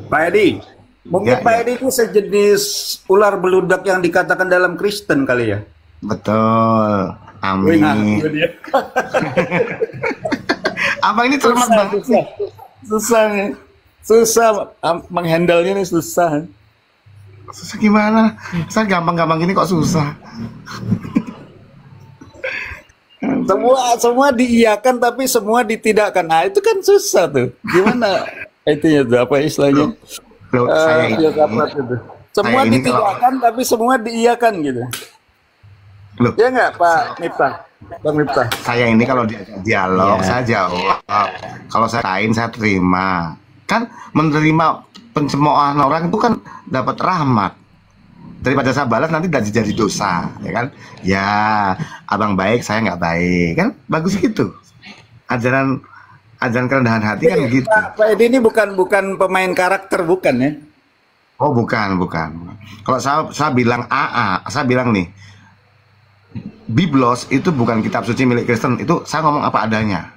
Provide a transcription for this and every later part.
Pak Edi, mungkin Ya, Pak ya. Edi itu sejenis ular beludak yang dikatakan dalam Kristen kali ya? Betul. Wih, ngaku Amin. dia. Abang ini cermat Susah, banget susah, nih. susah nih. Susah, menghandle-nya nih susah. Susah gimana? Saya gampang-gampang gini kok susah. Semua diiyakan tapi semua ditidakkan. Nah, itu kan susah tuh. Gimana itunya tuh apa istilahnya? Loh, loh, saya Filsafat itu. Semua ini kalau ditidakkan tapi semua diiyakan gitu. loh, Ya nggak Pak Miftah? Bang Miftah. saya ini kalau diajak dialog, Ya. saya jawab. Kalau saya kain, saya terima. Kan menerima pencemoohan orang itu kan dapat rahmat. Daripada saya balas nanti jadi dosa, ya kan? Ya, abang baik, saya nggak baik, kan? Bagus gitu. Ajaran ajaran kerendahan hati kan Jadi, gitu. Pak Edi ini bukan pemain karakter bukan ya? Oh, bukan, bukan. Kalau saya bilang AA, saya bilang nih, Biblos itu bukan kitab suci milik Kristen, itu saya ngomong apa adanya.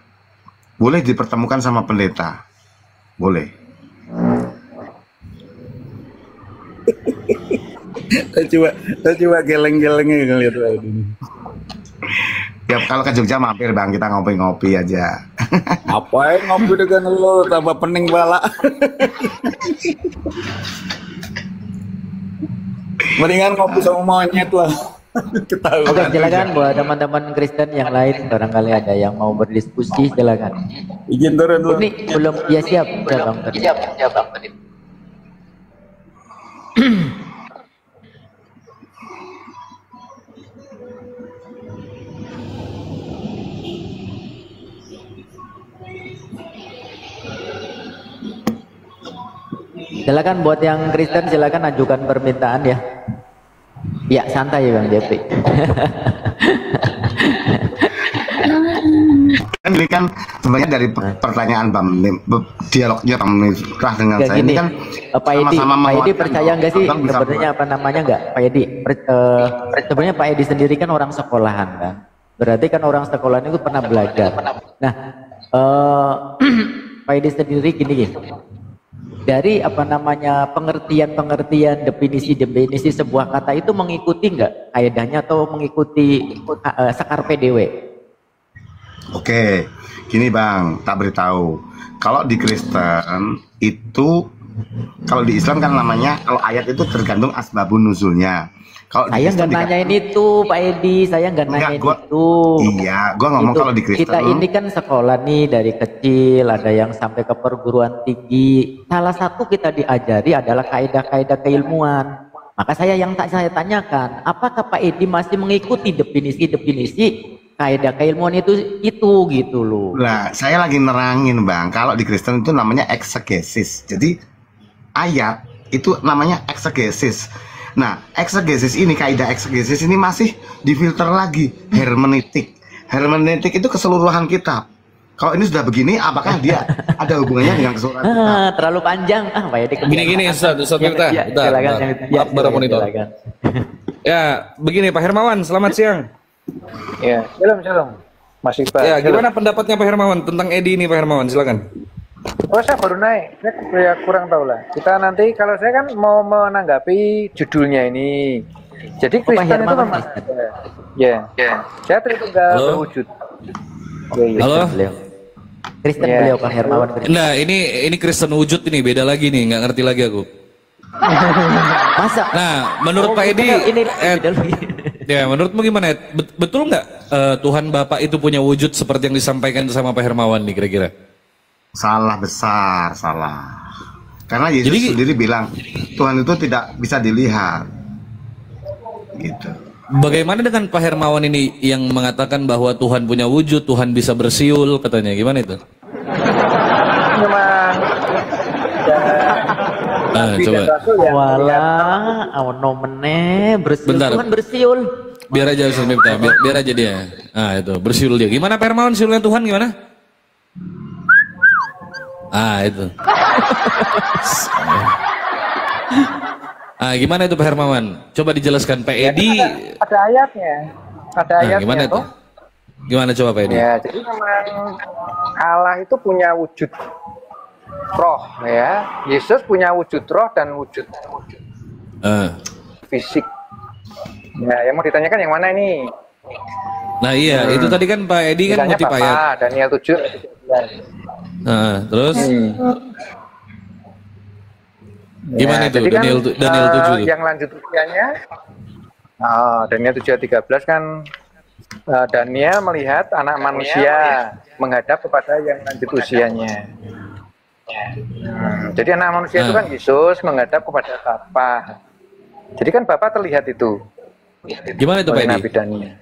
Boleh dipertemukan sama pendeta. Boleh. Saya coba geleng-gelengnya ngeliat Pak Edi ini. Ya kalau ke Jogja mampir Bang, kita ngopi-ngopi aja. Ngapain ngopi dengan lo tambah pening bala. Mendingan ngopi sama monyet lah. Ketahuan. Oke, silakan buat teman-teman Kristen yang lain, barangkali ada yang mau berdiskusi, silakan. Izin turun dulu. Ini belum, ya siap, udah Bang tadi. Siap, Bang. Tadi. Silakan buat yang Kristen, silakan ajukan permintaan ya. Ya santai Bang Jepri. Kan ini kan sebenarnya dari pertanyaan Bang, dialognya Bang Miftah dengan Kayak saya gini, ini kan Pak Edi, sama-sama Pak Edi menguatkan percaya bahwa nggak sih Abang bisa sebenarnya apa namanya nggak Pak Edi? Sebenarnya Pak Edi sendiri kan orang sekolahan kan, berarti kan orang sekolahan itu pernah belajar. Nah, Pak Edi sendiri gini. Dari apa namanya pengertian definisi sebuah kata itu mengikuti nggak kaidahnya atau mengikuti Sekar PDW? Oke, gini Bang, tak beritahu. Kalau di Kristen itu, kalau di Islam kan namanya, kalau ayat itu tergantung asbabun nuzulnya. Kalau di Saya Kristen nggak nanyain itu, Pak Edi. Saya nggak nanyain itu. Iya, gua ngomong Itu, kalau di Kristen. kita ini kan sekolah nih dari kecil, ada yang sampai ke perguruan tinggi. Salah satu kita diajari adalah kaidah-kaidah keilmuan. Maka saya tanyakan, apakah Pak Edi masih mengikuti definisi kaidah keilmuan itu gitu loh. Nah, saya lagi nerangin Bang, kalau di Kristen itu namanya eksegesis. Jadi ayat itu namanya eksegesis. Nah, eksegesis ini, kaidah eksegesis ini masih difilter lagi hermeneutik. Hermeneutik itu keseluruhan kitab. Kalau ini sudah begini, apakah dia ada hubungannya dengan keseluruhan kitab? Terlalu panjang. Pak Edi. Gini, Ustaz Miftah. Silakan. Maaf, baru monitor. Ya, begini Pak Hermawan, selamat siang. Ya, shalom, Mas Iqbal. Ya, gimana pendapatnya Pak Hermawan tentang Edi ini Pak Hermawan? Silakan. Oh, saya baru naik. Saya kurang tahu lah. Kita nanti, kalau saya kan mau menanggapi judulnya ini. Jadi Kristen itu memang ya. Saya Tritunggal berwujud. Halo. Kristen Ya. beliau Pak Hermawan. Nah, ini Kristen wujud ini beda lagi nih, nggak ngerti lagi aku. Masa? Nah, menurut Pak Edi, ini ya menurutmu gimana? Betul nggak Tuhan Bapak itu punya wujud seperti yang disampaikan sama Pak Hermawan nih kira-kira? Salah besar, salah. Karena Yesus sendiri bilang, Tuhan itu tidak bisa dilihat. Gitu. Bagaimana dengan Pak Hermawan ini yang mengatakan bahwa Tuhan punya wujud, Tuhan bisa bersiul katanya, gimana itu? Memang Coba. Walah, awono meneh bersiul. Bentar. Tuhan bersiul. Biar aja Ustaz Miftah, biar aja dia. Ah itu, bersiul dia. Gimana Pak Hermawan siulnya Tuhan gimana? Ah itu. Gimana itu Pak Hermawan? Coba dijelaskan Pak Edi. ada ayatnya. Ada ayatnya. Gimana itu? Gimana coba Pak Edi? Ya, jadi memang Allah itu punya wujud. roh ya. Yesus punya wujud roh dan wujud fisik. Ya, yang mau ditanyakan yang mana ini? Nah iya, itu tadi kan Pak Edi kan Misalnya ngutip ayat. Bapak, Daniel 7 ayat 13. Nah, terus gimana Ya, itu jadi kan, Daniel 7 itu? yang lanjut usianya, Daniel 7 ayat 13 kan Daniel melihat anak manusia menghadap kepada yang lanjut usianya. Jadi anak manusia itu kan Yesus menghadap kepada Bapa. Jadi kan Bapa terlihat itu. Gimana itu Pak oleh Nabi Edi? Daniel.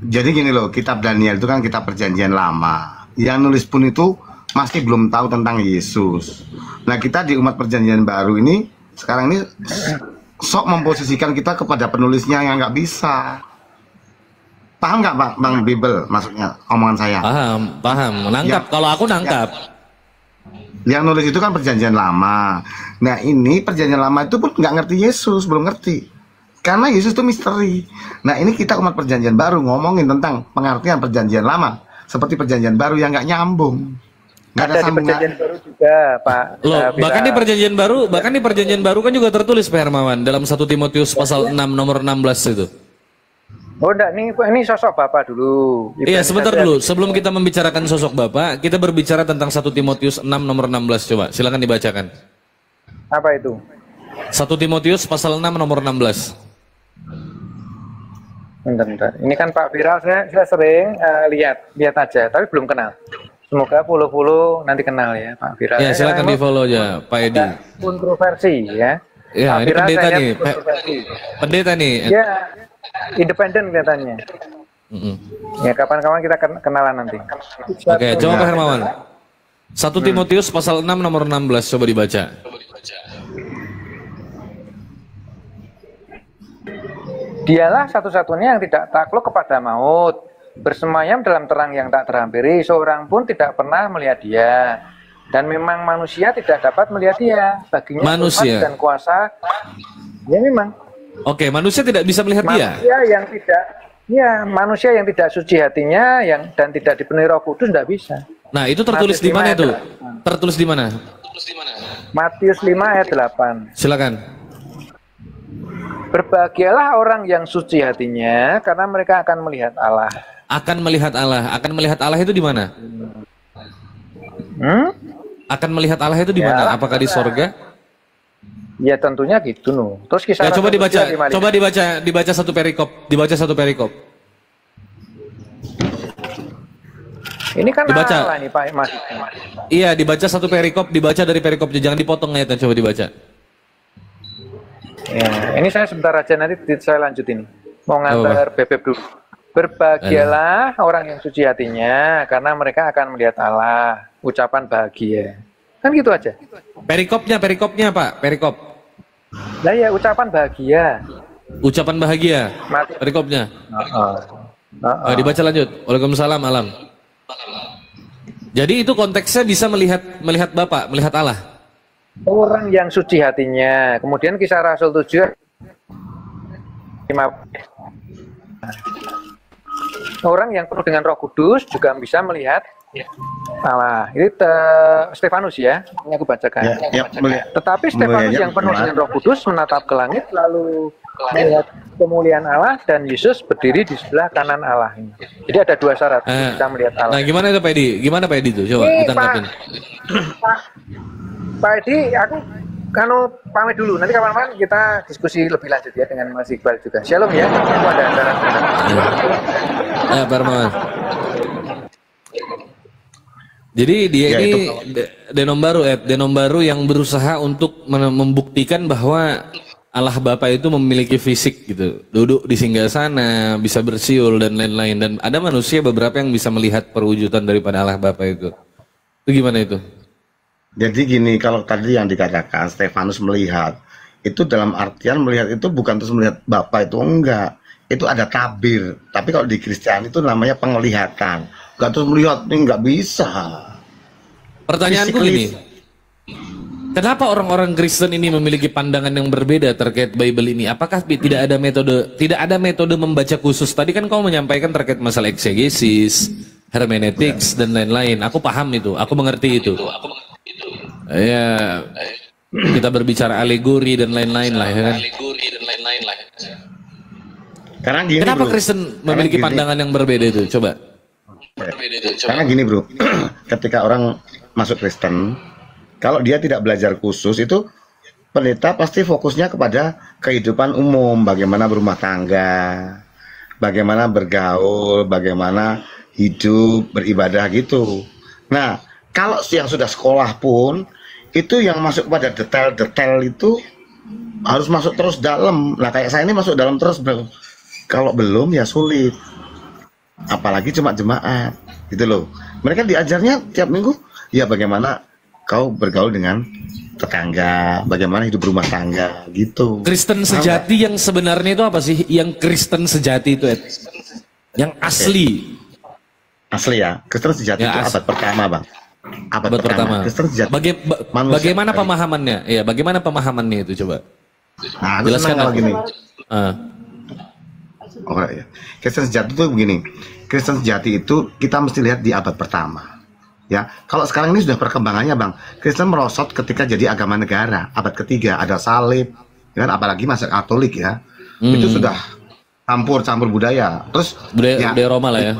Jadi gini loh, kitab Daniel itu kan kitab perjanjian lama. Yang nulis pun itu masih belum tahu tentang Yesus. Nah kita di umat perjanjian baru ini sekarang ini sok memposisikan kita kepada penulisnya yang nggak bisa. Paham nggak Bang Bible maksudnya omongan saya? Paham. Nangkap. Ya. Kalau aku nangkap. Yang nulis itu kan perjanjian lama. Nah ini perjanjian lama itu pun nggak ngerti Yesus, belum ngerti. Karena Yesus itu misteri. Nah ini kita umat perjanjian baru ngomongin tentang pengertian perjanjian lama. Seperti perjanjian baru yang nggak nyambung. Nggak Ada di perjanjian baru juga Pak. Loh, bahkan di perjanjian baru kan juga tertulis Pak Hermawan dalam 1 Timotius pasal 6 nomor 16 itu. Oh enggak, ini sosok Bapak dulu. Iya, sebentar dulu. Sebelum kita membicarakan sosok Bapak, kita berbicara tentang 1 Timotius 6 nomor 16 coba. Silakan dibacakan. Apa itu? 1 Timotius pasal 6 nomor 16. Bentar. Ini kan Pak Viral saya sering lihat aja, tapi belum kenal. Semoga follow nanti kenal ya Pak Viral. Ya, silakan di-follow aja Pak Edi. Kontroversi ya. Ya, Pak ini Viral pendeta saya lihat nih. kontroversi. Pendeta nih. Ya, independen kelihatannya. Ya, kapan-kapan kita kenalan nanti. Oke, coba Pak Hermawan. 1 Timotius pasal 6 nomor 16 coba dibaca. Dialah satu-satunya yang tidak takluk kepada maut, bersemayam dalam terang yang tak terhampiri, seorang pun tidak pernah melihat dia. Dan memang manusia tidak dapat melihat dia. Baginya Manusia. Tuhan dan kuasa. Ya memang. Oke, manusia tidak bisa melihat dia. Manusia yang tidak suci hatinya dan tidak dipenuhi Roh Kudus tidak bisa. Nah, itu tertulis di mana itu? Tertulis di mana? Matius 5 ayat 8. Silakan. Berbahagialah orang yang suci hatinya karena mereka akan melihat Allah. Akan melihat Allah. Akan melihat Allah itu di mana? Akan melihat Allah itu di mana? Apakah di sorga? Ya tentunya gitu no. Terus kisah Ya, coba dibaca. 7, Coba dibaca satu perikop. Dibaca satu perikop. Ini kan Dibaca. Allah nih Pak Mas. Iya, dibaca satu perikop, dibaca dari perikopnya, jangan dipotong ayatnya, coba dibaca. Ya, ini saya sebentar aja nanti saya lanjut ini. Mau ngantar bebek dulu. Berbahagialah orang yang suci hatinya karena mereka akan melihat Allah. Ucapan bahagia. Kan gitu aja. Perikopnya Pak, perikop. Lah ya ucapan bahagia. Ucapan bahagia. Mati. Perikopnya. Dibaca lanjut. Waalaikumsalam alam. Jadi itu konteksnya bisa melihat Bapak, melihat Allah. Orang yang suci hatinya. Kemudian kisah Rasul 7 orang yang penuh dengan Roh Kudus juga bisa melihat Allah. Ini Stefanus ya, yang aku bacakan. Tetapi Stefanus yang penuh dengan Roh Kudus menatap ke langit lalu melihat kemuliaan Allah dan Yesus berdiri di sebelah kanan Allah. Jadi ada dua syarat bisa melihat Allah. Nah, gimana itu Pak Edi? Gimana Pak Edi itu? Coba ditangkapin. Pak Edi, aku pamit dulu. Nanti kapan-kapan kita diskusi lebih lanjut ya dengan Mas Iqbal juga. Shalom ya. Aku ada acara. Ya, Pak Hermawan. Jadi dia Ya, ini denom baru yang berusaha untuk membuktikan bahwa Allah Bapa itu memiliki fisik gitu. Duduk di singgasana, bisa bersiul dan lain-lain. Dan ada manusia beberapa yang bisa melihat perwujudan daripada Allah Bapa itu. Itu gimana itu? Jadi gini, kalau tadi yang dikatakan Stefanus melihat, itu dalam artian melihat itu bukan terus melihat Bapa itu, enggak. Itu ada tabir. Tapi kalau di Kristiani itu namanya penglihatan. Enggak terus melihat, ini enggak bisa. Pertanyaanku gini, kenapa orang-orang Kristen ini memiliki pandangan yang berbeda terkait Bible ini? Apakah tidak ada metode membaca khusus? Tadi kan kau menyampaikan terkait masalah eksegesis, hermeneutics dan lain-lain. Aku paham itu, aku mengerti itu. Ya, kita berbicara alegori dan lain-lain lah ya kan. Karena gini, Kenapa bro. Kristen memiliki pandangan yang berbeda itu? Coba. Karena gini bro, ketika orang masuk Kristen, kalau dia tidak belajar khusus itu, pendeta pasti fokusnya kepada kehidupan umum, bagaimana berumah tangga, bagaimana bergaul, bagaimana hidup, beribadah gitu. Nah, kalau yang sudah sekolah pun, itu yang masuk pada detail-detail itu harus masuk terus dalam. Nah, kayak saya ini masuk dalam terus bro. Kalau belum ya sulit. Apalagi cuma jemaat, gitu loh. Mereka diajarnya tiap minggu, ya bagaimana kau bergaul dengan tetangga, bagaimana hidup rumah tangga, gitu. Kristen sejati yang sebenarnya itu apa sih? Yang Kristen sejati itu, Ed? Yang asli. Asli ya, Kristen sejati Ya, itu abad pertama bang. Abad pertama. Kristen sejati. Manusia. Bagaimana pemahamannya? Ya, bagaimana pemahamannya itu coba? Nah, aku Jelaskan senang kalau aku. gini. Ah. Oh ya, Kristen sejati itu begini. Kristen sejati itu kita mesti lihat di abad pertama. Ya, kalau sekarang ini sudah perkembangannya bang. Kristen merosot ketika jadi agama negara. Abad ketiga ada salib, ya kan? Apalagi masa Katolik ya. Itu sudah campur budaya. Terus Budaya Roma lah ya.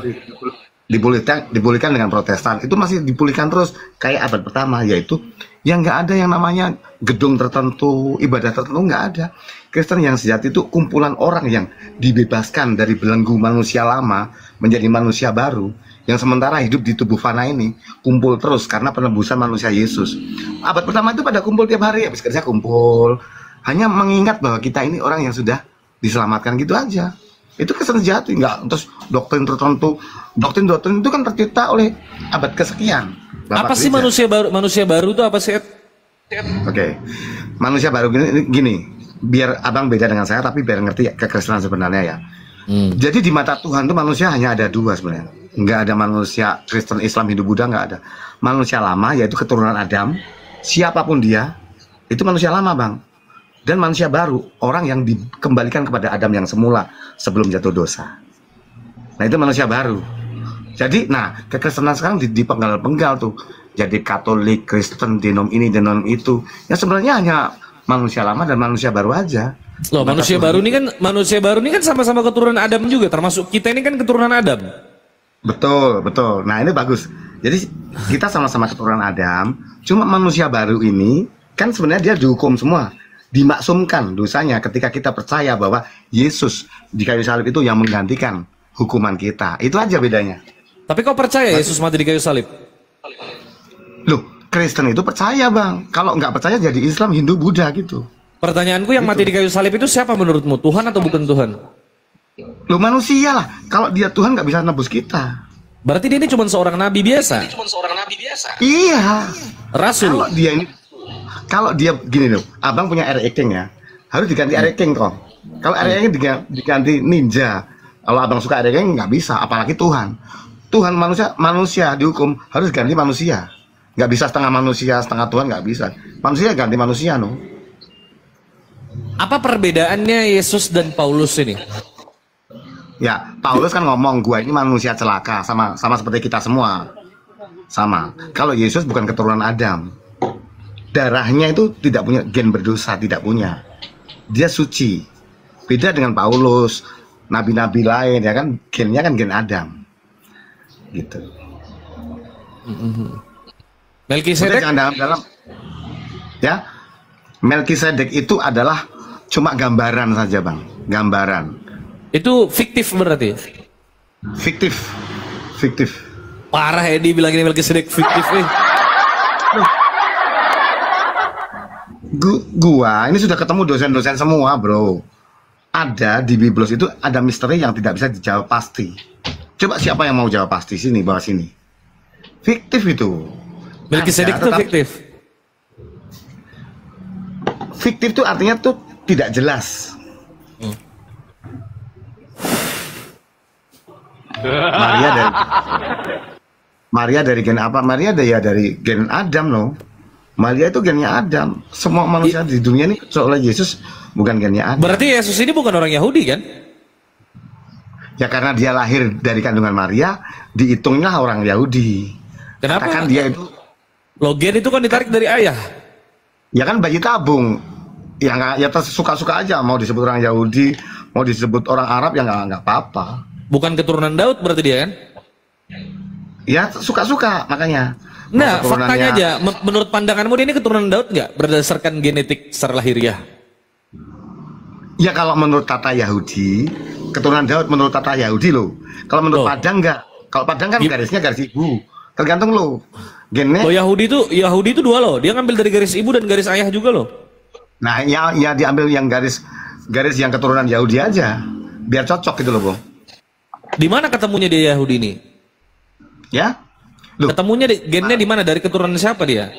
Dipulihkan dengan Protestan. Itu masih dipulihkan terus kayak abad pertama, yaitu yang nggak ada yang namanya gedung tertentu, ibadah tertentu, nggak ada. Kristen yang sejati itu kumpulan orang yang dibebaskan dari belenggu manusia lama menjadi manusia baru, yang sementara hidup di tubuh fana ini kumpul terus karena penebusan manusia Yesus. Abad pertama itu pada kumpul tiap hari, habis kerja kumpul, hanya mengingat bahwa kita ini orang yang sudah diselamatkan, gitu aja. Itu Kristen sejati, nggak terus doktrin tertentu. Doktrin itu kan tercipta oleh abad kesekian. Apa sih manusia baru? Manusia baru itu apa sih, Ed? Oke. Manusia baru gini, biar abang beda dengan saya tapi biar ngerti kekristenan sebenarnya ya. Jadi di mata Tuhan tuh manusia hanya ada dua sebenarnya. Nggak ada manusia Kristen, Islam, Hindu, Buddha, nggak ada. Manusia lama yaitu keturunan Adam, siapapun dia, itu manusia lama bang. Dan manusia baru, orang yang dikembalikan kepada Adam yang semula sebelum jatuh dosa. Nah itu manusia baru. Jadi, nah kekristenan sekarang dipenggal-penggal tuh. Jadi Katolik, Kristen, denom ini, denom itu. Ya sebenarnya hanya manusia lama dan manusia baru aja. Loh, manusia baru ini kan sama-sama keturunan Adam juga, termasuk kita ini kan keturunan Adam. Betul. Nah ini bagus. Jadi kita sama-sama keturunan Adam. Cuma manusia baru ini kan sebenarnya dia dihukum semua, dimaksumkan dosanya ketika kita percaya bahwa Yesus di kayu salib itu yang menggantikan hukuman kita. Itu aja bedanya. Tapi kau percaya Yesus mati di kayu salib? Loh, Kristen itu percaya bang. Kalau nggak percaya jadi Islam, Hindu, Buddha gitu. Pertanyaanku, yang mati di kayu salib itu siapa menurutmu? Tuhan atau bukan Tuhan? Loh manusia lah. Kalau dia Tuhan nggak bisa nebus kita. Berarti dia ini cuma seorang nabi biasa? Iya. Rasul? Kalau dia gini loh, abang punya Air King ya, harus diganti Air King kok. Kalau Air King diganti ninja, kalau abang suka Air King nggak bisa, apalagi Tuhan. Tuhan manusia dihukum harus ganti manusia. Nggak bisa setengah manusia, setengah Tuhan, nggak bisa. Manusia ganti manusia no. Apa perbedaannya Yesus dan Paulus ini? Ya, Paulus kan ngomong gua ini manusia celaka, sama seperti kita semua. Sama. Kalau Yesus bukan keturunan Adam. Darahnya itu tidak punya gen berdosa, tidak punya. Dia suci. Beda dengan Paulus, nabi-nabi lain ya kan, gennya kan gen Adam. Gitu. Melkisedek? Dalam ya, Melkisedek itu adalah cuma gambaran saja bang, gambaran. Itu fiktif berarti? Fiktif. Parah Edi bilang ini Melkisedek fiktif. Gua ini sudah ketemu dosen-dosen semua bro. Ada di Biblos itu ada misteri yang tidak bisa dijawab pasti. Coba siapa yang mau jawab pasti, sini bawah sini. Fiktif itu. Melkisedek itu fiktif. Fiktif itu artinya tuh tidak jelas. Maria dari gen apa? Maria dari gen Adam loh. Maria itu gennya Adam. Semua manusia di dunia ini soalnya Yesus bukan gennya Adam. Berarti Yesus ini bukan orang Yahudi kan? Ya karena dia lahir dari kandungan Maria, dihitungnya orang Yahudi. Kenapa? Katakan dia itu, Logen itu kan ditarik dari ayah. ya kan bayi tabung. Ya nggak, ya suka-suka aja. Mau disebut orang Yahudi, mau disebut orang Arab, ya nggak apa-apa. Bukan keturunan Daud berarti dia kan? Ya suka-suka makanya. Mau Nah, keturunannya- faktanya aja, menurut pandanganmu dia ini keturunan Daud nggak berdasarkan genetik secara lahiriah? Ya kalau menurut tata Yahudi, keturunan Daud menurut tata Yahudi loh. Kalau menurut Loh. Padang enggak. Kalau Padang kan garisnya garis ibu. Tergantung lo. Gennya. Oh, Yahudi itu dua loh. Dia ngambil dari garis ibu dan garis ayah juga loh. Nah, ya diambil yang garis yang keturunan Yahudi aja. Biar cocok gitu loh, Bang. Di mana ketemunya dia Yahudi ini? Ya? Loh, Ketemunya gennya di mana? Dari keturunan siapa dia?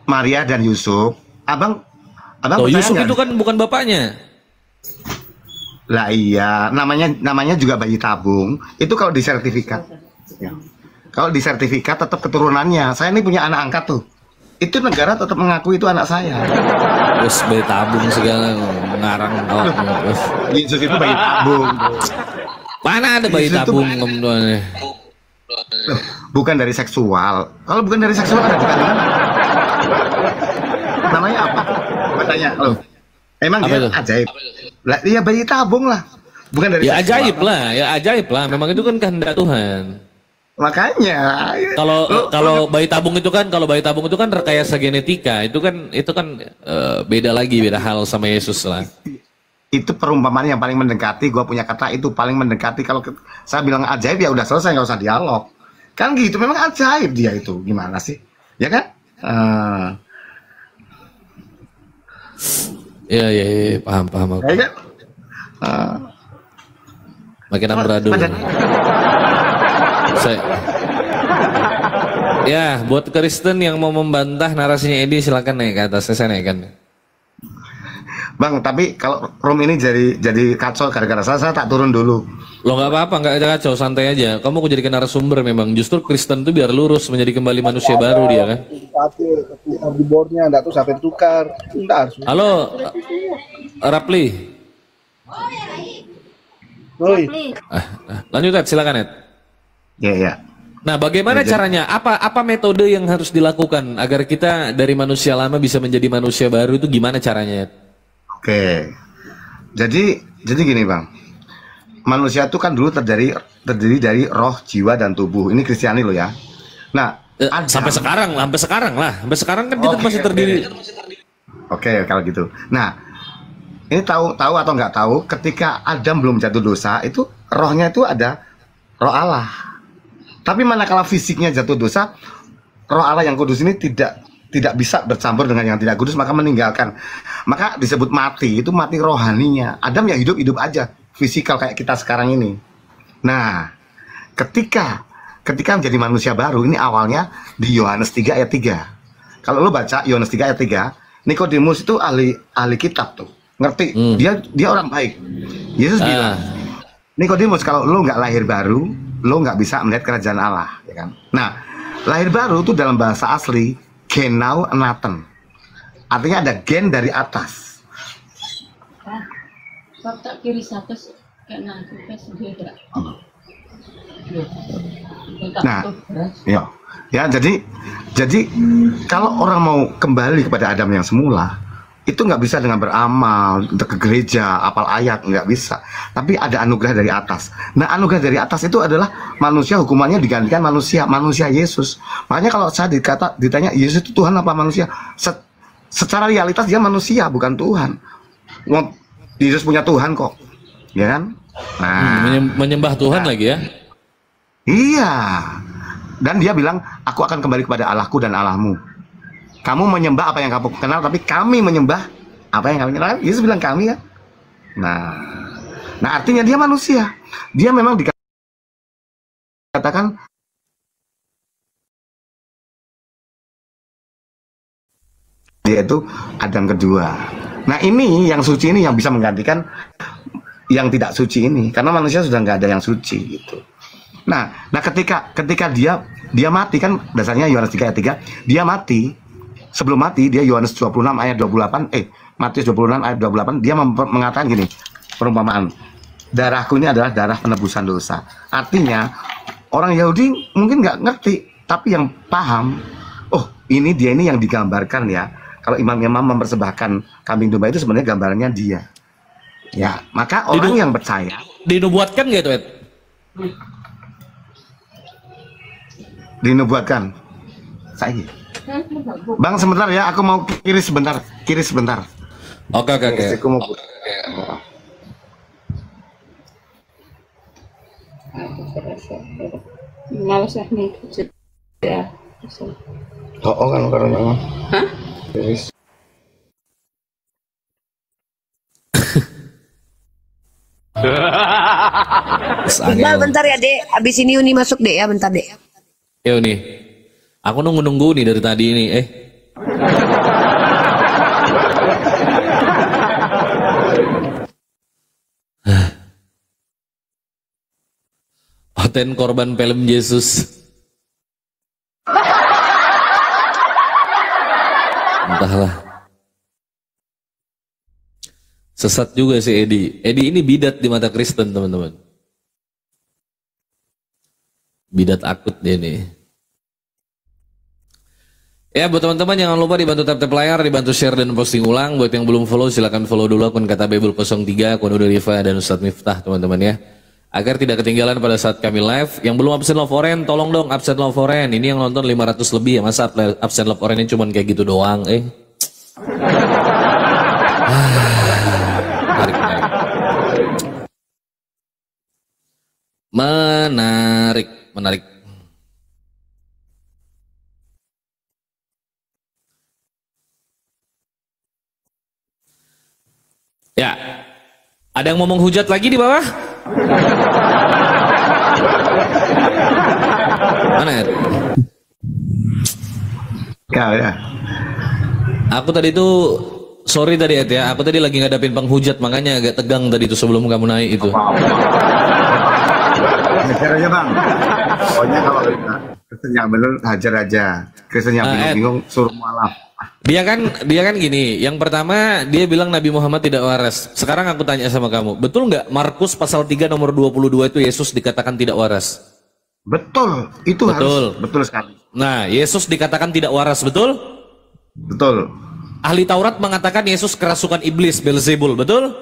Maria dan Yusuf. Abang Oh, percaya Yusuf nggak? itu kan bukan bapaknya. Lah iya, namanya juga bayi tabung. Itu kalau di sertifikat. Ya. Kalau di sertifikat tetap keturunannya. Saya ini punya anak angkat tuh. Itu negara tetap mengakui itu anak saya. Terus bayi tabung segala ngarang. Terus. Yesus itu bayi tabung. Mana ada bayi Yesus itu tabung teman-teman? Loh, bukan dari seksual. Kalau bukan dari seksual ada di kandungan. Namanya apa? Katanya loh. Emang Apa dia itu? ajaib. Lah iya bayi tabung lah. Bukan dari Ya seksual. ajaib lah. Memang itu kan kehendak Tuhan. Makanya Kalau bayi tabung itu kan rekayasa genetika. Itu kan beda lagi, beda hal sama Yesus lah. itu perumpamaan yang paling mendekati. Gua punya kata itu paling mendekati. Kalau saya bilang ajaib ya udah selesai, nggak usah dialog. Kan gitu, memang ajaib dia itu. Gimana sih? Ya kan? Ya, paham aku. Ya kan? Makin amburadul. Ya, buat Kristen yang mau membantah narasinya Edi silakan naik ke atas. Saya naikkan. Bang, tapi kalau room ini jadi kacau gara-gara saya tak turun dulu. Lo nggak apa-apa, nggak ada kacau, santai aja. Kamu aku jadikan narasumber memang. Justru Kristen itu biar lurus menjadi kembali manusia baru dia kan. Di boardnya enggak tuh sampai tukar. Entar. Halo, Rapli. Woi. Lanjut Ed, silakan Ed. Ya. Nah, bagaimana caranya? Apa metode yang harus dilakukan agar kita dari manusia lama bisa menjadi manusia baru itu gimana caranya Ed? Oke. Jadi gini, Bang. Manusia itu kan dulu terdiri dari roh, jiwa, dan tubuh. Ini Kristiani loh ya. Nah, Sampai sekarang kan kita masih terdiri. Oke, kalau gitu. Nah, ini tahu atau nggak tahu, ketika Adam belum jatuh dosa, itu rohnya itu ada roh Allah. Tapi manakala fisiknya jatuh dosa, roh Allah yang kudus ini tidak bisa bercampur dengan yang tidak kudus, maka meninggalkan. Maka disebut mati, itu mati rohaninya. Adam ya hidup aja, fisikal kayak kita sekarang ini. Nah, ketika menjadi manusia baru, ini awalnya di Yohanes 3 ayat 3. Kalau lo baca Yohanes 3 ayat 3, Nikodemus itu ahli kitab tuh. Ngerti? Dia orang baik. Yesus bilang, Nikodemus, kalau lo nggak lahir baru, lo nggak bisa melihat kerajaan Allah, ya kan? Nah, lahir baru itu dalam bahasa asli genau enaten. Artinya ada gen dari atas. Kotak kiri satu kena kupes beda. Nah, ya jadi kalau orang mau kembali kepada Adam yang semula, itu nggak bisa dengan beramal, untuk ke gereja, apal ayat, nggak bisa. Tapi ada anugerah dari atas. Nah, anugerah dari atas itu adalah manusia hukumannya digantikan manusia Yesus. Makanya kalau saya ditanya Yesus itu Tuhan apa manusia? Secara realitas dia manusia, bukan Tuhan. Yesus punya Tuhan kok, ya kan? Nah, Menyembah Tuhan lagi ya? iya. Dan dia bilang, aku akan kembali kepada Allahku dan Allahmu. Kamu menyembah apa yang kamu kenal, tapi kami menyembah apa yang kami kenal. Yesus bilang kami ya. Nah artinya dia manusia. Dia memang dikatakan dia itu Adam kedua. Nah ini yang suci ini yang bisa menggantikan yang tidak suci ini, karena manusia sudah nggak ada yang suci gitu. Nah ketika dia mati, kan dasarnya Yohanes 3 ayat 3, dia mati. Sebelum mati dia Yohanes 26 ayat 28, Matius 26 ayat 28, dia mengatakan gini, perumpamaan. darahku ini adalah darah penebusan dosa. Artinya orang Yahudi mungkin nggak ngerti, tapi yang paham, oh ini dia ini yang digambarkan ya. Kalau imam-imam mempersembahkan kambing domba itu sebenarnya gambarannya dia. Ya, maka orang yang percaya. Dinubuatkan nggak itu, Ed? Dinubuatkan. Saya. Bang sebentar ya, aku mau kiri sebentar. Oke. Aku mau. Males lah nih. Ya. Oh kan karena. Hah? Yes. Iqbal bentar ya dek, abis ini Uni masuk dek ya, bentar dek. Ya nih, aku nunggu nih dari tadi ini. Oten korban film Yesus. Entahlah. Sesat juga si Edi. Edi ini bidat di mata Kristen, teman-teman. Bidat akut dia nih. Ya, buat teman-teman jangan lupa dibantu tap-tap layar, dibantu share dan posting ulang. Buat yang belum follow silahkan follow dulu akun Kata Bebel 03, akun Uda Riva dan Ustadz Miftah, teman-teman ya. Agar tidak ketinggalan pada saat kami live. Yang belum absen love oren, tolong dong absen love oren. Ini yang nonton 500 lebih ya, masa absen love oren ini cuman kayak gitu doang, Menarik. Ya, ada yang mau menghujat lagi di bawah? Mana ya? Ya. Aku tadi tuh sorry tadi Ed ya, aku tadi lagi ngadapin penghujat makanya agak tegang tadi itu sebelum kamu naik itu. Hajar aja bang. Pokoknya kalau Kristen yang bener hajar aja. Kristen yang bingung suruh mualaf. Dia kan gini, yang pertama dia bilang Nabi Muhammad tidak waras. Sekarang aku tanya sama kamu, betul nggak Markus pasal 3 nomor 22 itu Yesus dikatakan tidak waras? Betul, itu betul. Harus betul sekali. Nah, Yesus dikatakan tidak waras, betul? Betul. Ahli Taurat mengatakan Yesus kerasukan iblis, Belzebul, betul?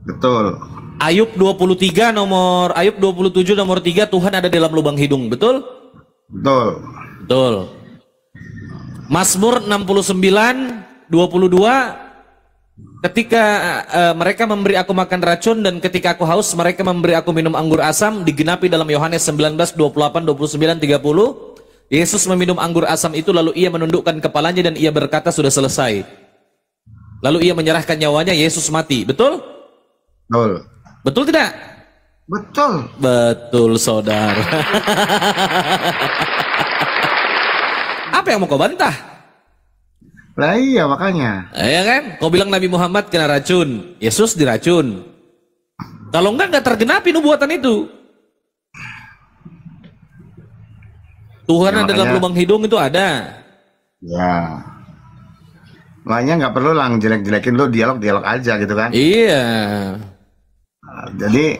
Betul. Ayub 27 nomor 3 Tuhan ada dalam lubang hidung, betul? Betul. Mazmur 69 22 ketika mereka memberi aku makan racun dan ketika aku haus mereka memberi aku minum anggur asam, digenapi dalam Yohanes 19 28 29 30. Yesus meminum anggur asam itu lalu ia menundukkan kepalanya dan ia berkata sudah selesai. Lalu ia menyerahkan nyawanya, Yesus mati, betul? Betul tidak? Betul saudara. Apa yang mau kau bantah? Lah iya makanya. Iya kan? Kau bilang Nabi Muhammad kena racun, Yesus diracun. Kalau enggak tergenapi nubuatan itu. Tuhan ada dalam lubang hidung itu ada. Ya. Makanya nggak perlu lang jelek-jelekin, lu dialog aja gitu kan? Iya. Nah, jadi,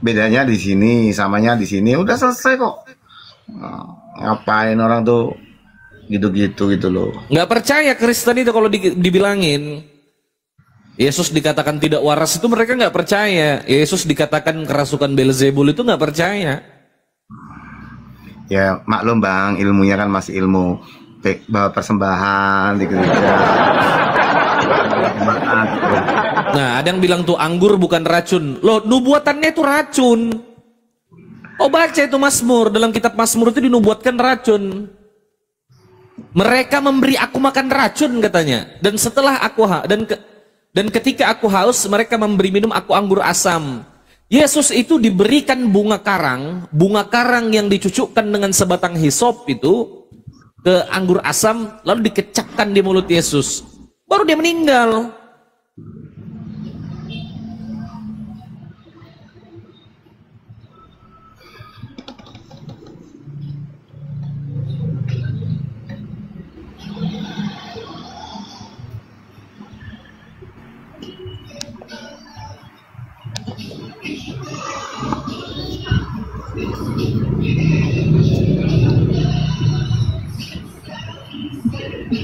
bedanya di sini, samanya di sini, udah selesai kok. Ngapain orang tuh gitu-gitu gitu loh. Nggak percaya Kristen itu kalau dibilangin Yesus dikatakan tidak waras itu mereka nggak percaya. Yesus dikatakan kerasukan Belzebul itu nggak percaya. Ya maklum bang, ilmunya kan masih ilmu bawa persembahan di gereja. Nah ada yang bilang tuh anggur bukan racun. Loh nubuatannya itu racun. Oh baca itu Mazmur, dalam kitab Mazmur itu dinubuatkan racun. Mereka memberi aku makan racun katanya. Dan setelah aku dan ketika aku haus mereka memberi minum aku anggur asam. Yesus itu diberikan bunga karang yang dicucukkan dengan sebatang hisop itu ke anggur asam lalu dikecapkan di mulut Yesus. Baru dia meninggal. Loh.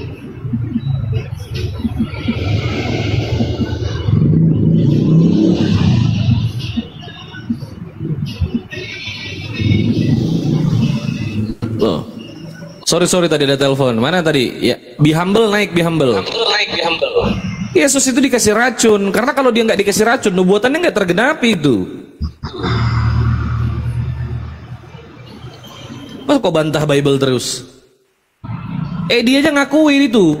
Sorry tadi ada telepon. Mana tadi? Ya, be humble naik, be humble. Yesus itu dikasih racun, karena kalau dia nggak dikasih racun, nubuatannya nggak tergenapi itu. Mas kok bantah Bible terus? Dia aja ngakuin itu.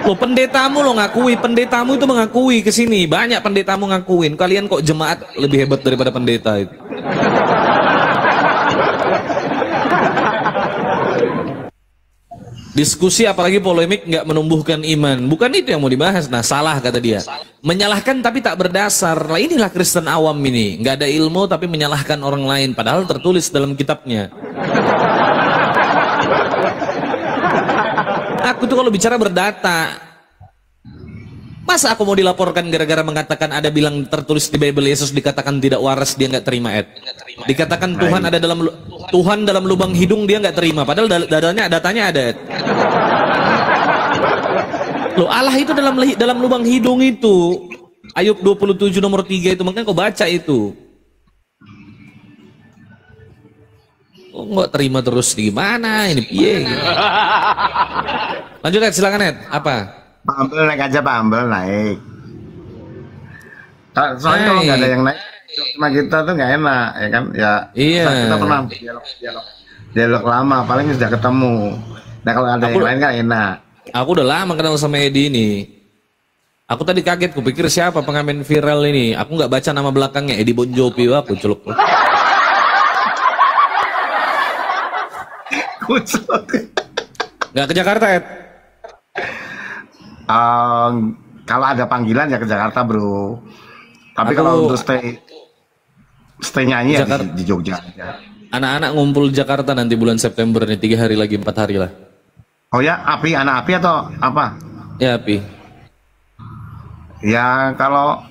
Lo pendetamu lo ngakui, pendetamu itu mengakui ke sini. Banyak pendetamu ngakuin. Kalian kok jemaat lebih hebat daripada pendeta itu. Diskusi apalagi polemik nggak menumbuhkan iman. Bukan itu yang mau dibahas. Nah, salah kata dia. Menyalahkan tapi tak berdasar. Lah inilah Kristen awam ini. Nggak ada ilmu tapi menyalahkan orang lain. Padahal tertulis dalam kitabnya. Aku tuh kalau bicara berdata. Masa aku mau dilaporkan gara-gara mengatakan ada bilang tertulis di Bible Yesus dikatakan tidak waras, dia nggak terima, dikatakan Tuhan ada dalam lubang hidung, dia nggak terima, padahal datanya ada, Loh, Allah itu dalam lubang hidung itu. Ayub 27 nomor 3 itu, makanya kau baca itu. Oh, nggak terima terus gimana ini piye? Lanjut Ed, silakan Ed. Apa? Pambel naik aja, Pambel naik. Soalnya kalau nggak ada yang naik, cuma kita tuh nggak enak, ya kan? Ya. Iya. Kita pernah dialog lama, paling sudah ketemu. Nah kalau ada yang lain kan enak. Aku udah lama kenal sama Edi ini. Aku tadi kaget, kupikir siapa pengamen viral ini. Aku nggak baca nama belakangnya, Edi Bon Jovi, aku culuk. Nggak ke Jakarta, Ed? Kalau ada panggilan ya ke Jakarta, bro. Tapi kalau untuk stay nyanyi ya di Jogja. Anak-anak ngumpul Jakarta nanti bulan September nih, 3 hari lagi, 4 hari lah. Oh ya, anak api atau apa? Ya api. Ya kalau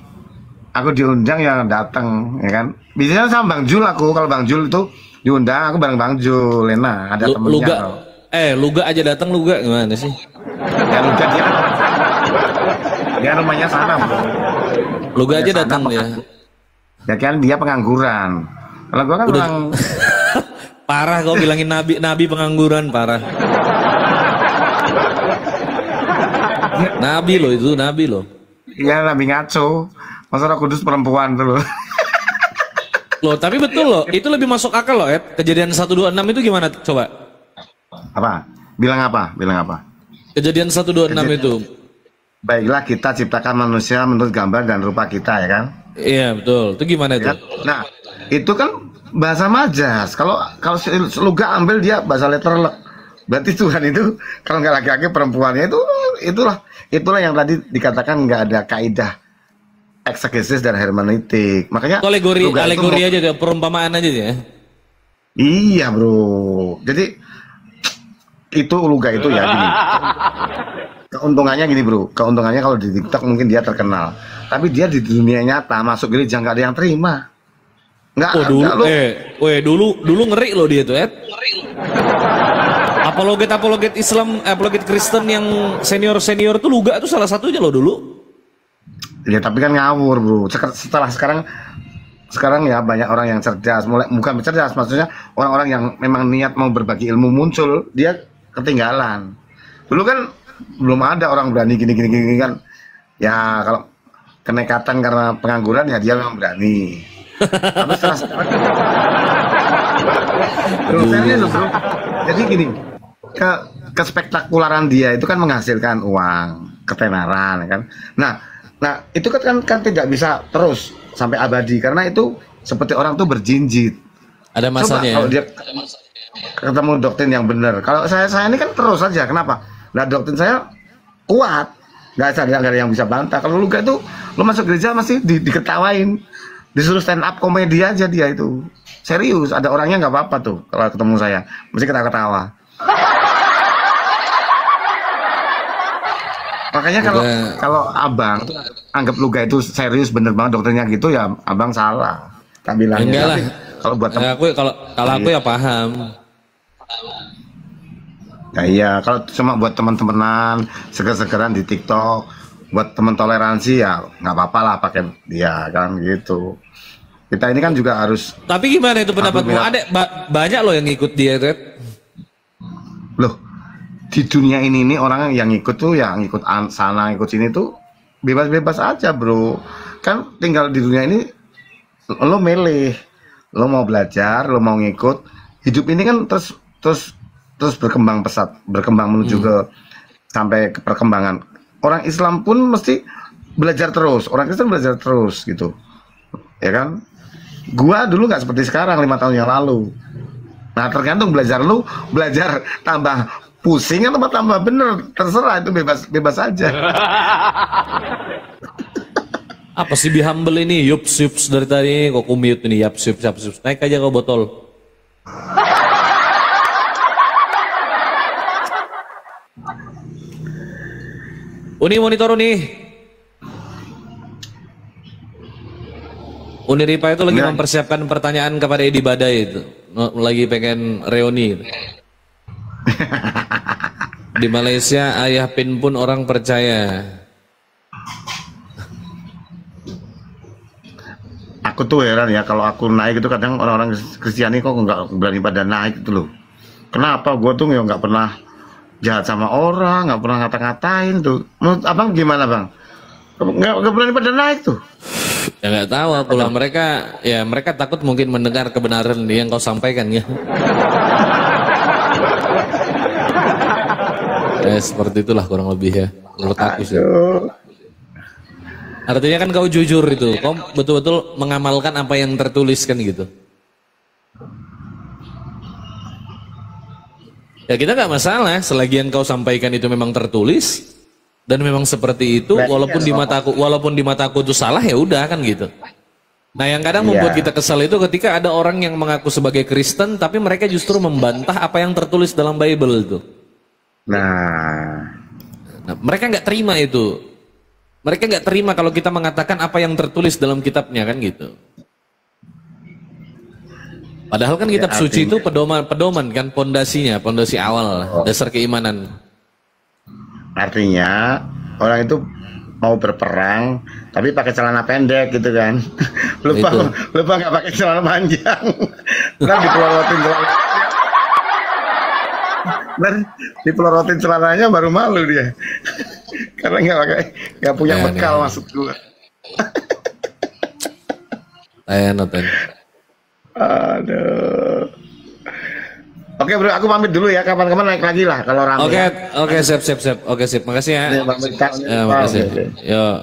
aku diundang ya datang, ya kan. Biasanya sama Bang Jul aku, kalau Bang Jul itu diundang, aku bareng Bang Jul, Lena, ada temennya. Luga aja datang, Luga gimana sih? Ya Luga dia rumahnya sana, bro. Luga aja datang dia. Ya kan dia pengangguran. Kalau gua kan orang parah kau bilangin nabi pengangguran, parah. Nabi loh itu, nabi loh. Iya, nabi ngaco. Masa Roh Kudus perempuan tuh loh. Loh, tapi betul loh, itu lebih masuk akal loh, Ed. Kejadian 126 itu gimana coba? Apa? Bilang apa? Kejadian 126 itu. Baiklah kita ciptakan manusia menurut gambar dan rupa kita, ya kan? Iya, betul. Itu gimana itu? Ya, nah, itu kan bahasa majas. Kalau Luga ambil dia bahasa letterlek. Berarti Tuhan itu kalau nggak laki-laki perempuannya itulah yang tadi dikatakan nggak ada kaidah eksegesis dan hermeneutik. Makanya alegori aja, perumpamaan aja ya. Iya, bro. Jadi itu Luga itu ya gini. Keuntungannya gini, bro. Keuntungannya kalau di TikTok mungkin dia terkenal. Tapi dia di dunia nyata masuk gereja nggak ada yang terima. Nggak. Dulu ngeri loh dia tuh, Ed. Apologet Islam, apologet Kristen yang senior tuh Luga tuh salah satunya loh dulu. Ya tapi kan ngawur, bro. Setelah sekarang ya banyak orang yang cerdas, bukan cerdas, maksudnya orang-orang yang memang niat mau berbagi ilmu muncul, dia ketinggalan. Dulu kan belum ada orang berani gini kan. Ya kalau kenekatan karena pengangguran ya dia memang berani. Tapi setelah sekarang bro. Jadi gini, kespektakularan dia itu kan menghasilkan uang, ketenaran, kan. Nah itu kan tidak bisa terus sampai abadi karena itu seperti orang tuh berjinjit. Ada masanya. Kalau dia ketemu doktrin yang benar. Kalau saya ini kan terus saja. Kenapa? Nah doktrin saya kuat, nggak ada yang bisa bantah. Kalau Luga itu lo masuk gereja masih diketawain, disuruh stand up komedi aja dia itu. Serius, ada orangnya nggak apa-apa tuh kalau ketemu saya, mesti ketawa-ketawa. Makanya kalau abang anggap Luga itu serius bener banget doktrinnya gitu ya, abang salah. Tak bilangnya. Enggak lah. Kalau buat aku ya paham. Nah iya, kalau cuma buat teman-temanan, seger-segeran di TikTok, buat teman toleransi ya nggak apa-apa lah pakai dia kan gitu. Kita ini kan juga harus. Tapi gimana itu pendapatmu? Ada banyak loh yang ngikut dia, Red. Loh, di dunia ini orang yang ikut tuh, yang ikut sana, ikut sini tuh bebas-bebas aja, bro. Kan tinggal di dunia ini, lo milih, lo mau belajar, lo mau ngikut. Hidup ini kan terus berkembang pesat, berkembang menuju ke sampai ke perkembangan. Orang Islam pun mesti belajar terus, orang Kristen belajar terus gitu, ya kan? Gua dulu nggak seperti sekarang 5 tahun yang lalu. Nah tergantung belajar lu, belajar tambah pusing atau tambah bener, terserah, itu bebas aja. Apa sih be humble ini? Yups dari tadi kok kumute ini, yups. Naik aja kau botol. Uni monitor Uni. Uniripa itu lagi mempersiapkan pertanyaan kepada Edi Badai itu. Lagi pengen reuni. Di Malaysia ayah Pin pun orang percaya. Aku tuh heran ya, kalau aku naik itu kadang orang-orang Kristiani kok nggak berani pada naik itu loh. Kenapa? Gue tuh nggak pernah jahat sama orang, nggak pernah ngata-ngatain tuh. Menurut abang gimana bang? Nggak berani pada naik tuh. Ya nggak tahu aku lah, mereka takut mungkin mendengar kebenaran yang kau sampaikan ya. Seperti itulah kurang lebih ya menurut aku sih. Artinya kan kau jujur itu, kau betul-betul mengamalkan apa yang tertulis kan gitu. Ya kita nggak masalah selagi yang kau sampaikan itu memang tertulis. Dan memang seperti itu, walaupun di mataku itu salah ya udah kan gitu. Nah yang kadang membuat kita kesal itu ketika ada orang yang mengaku sebagai Kristen, tapi mereka justru membantah apa yang tertulis dalam Bible itu. Nah mereka nggak terima itu. Mereka nggak terima kalau kita mengatakan apa yang tertulis dalam kitabnya kan gitu. Padahal kan kitab suci itu pedoman kan, pondasi awal, dasar keimanan. Artinya orang itu mau berperang tapi pakai celana pendek gitu kan. lupa nggak pakai celana panjang. Dipelorotin celananya baru malu dia. Karena nggak punya bekal maksud gua. Aduh. Oke bro, aku pamit dulu ya. Kapan-kapan naik lagi lah kalau ramai. Oke, siap. Oke, sip. Makasih ya. Makasih. Yo.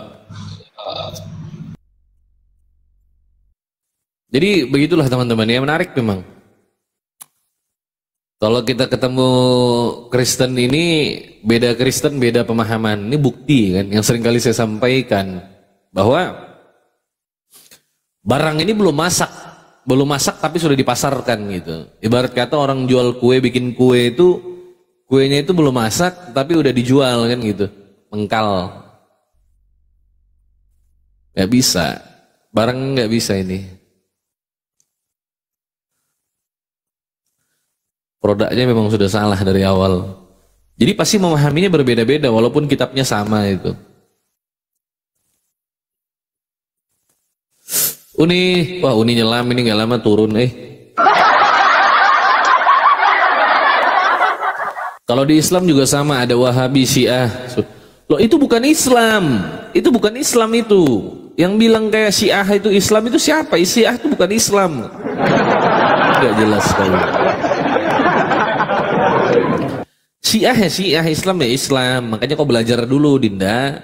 Jadi begitulah teman-teman ya, menarik memang. Kalau kita ketemu Kristen ini beda Kristen, beda pemahaman. Ini bukti kan yang sering kali saya sampaikan bahwa barang ini belum masak tapi sudah dipasarkan gitu. Ibarat kata orang jual kue, bikin kue itu, kuenya itu belum masak tapi udah dijual kan gitu. Mengkal. Gak bisa. Barang gak bisa ini. Produknya memang sudah salah dari awal. Jadi pasti memahaminya berbeda-beda walaupun kitabnya sama itu. Uni nyelam ini nggak lama turun Kalau di Islam juga sama, ada Wahabi, Syiah. Loh itu bukan Islam. Itu bukan Islam itu. Yang bilang kayak Syiah itu Islam itu siapa? Syiah itu bukan Islam. Gak jelas sekali. Syiah Islam ya Islam. Makanya kau belajar dulu Dinda.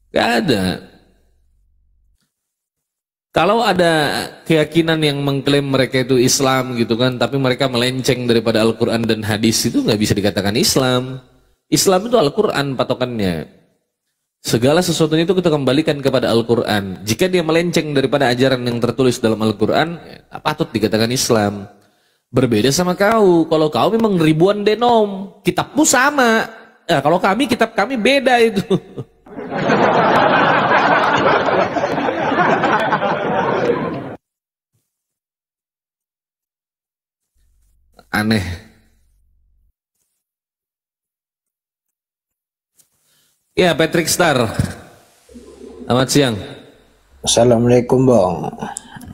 Gak ada. Kalau ada keyakinan yang mengklaim mereka itu Islam gitu kan, tapi mereka melenceng daripada Al-Quran dan hadis, itu nggak bisa dikatakan Islam. Islam itu Al-Quran patokannya. Segala sesuatunya itu kita kembalikan kepada Al-Quran. Jika dia melenceng daripada ajaran yang tertulis dalam Al-Quran, ya, patut dikatakan Islam. Berbeda sama kau. Kalau kau memang ribuan denom, kitabmu sama. Ya, kalau kitab kami beda itu. Aneh. Ya, Patrick Star. Selamat siang. Assalamualaikum Bang.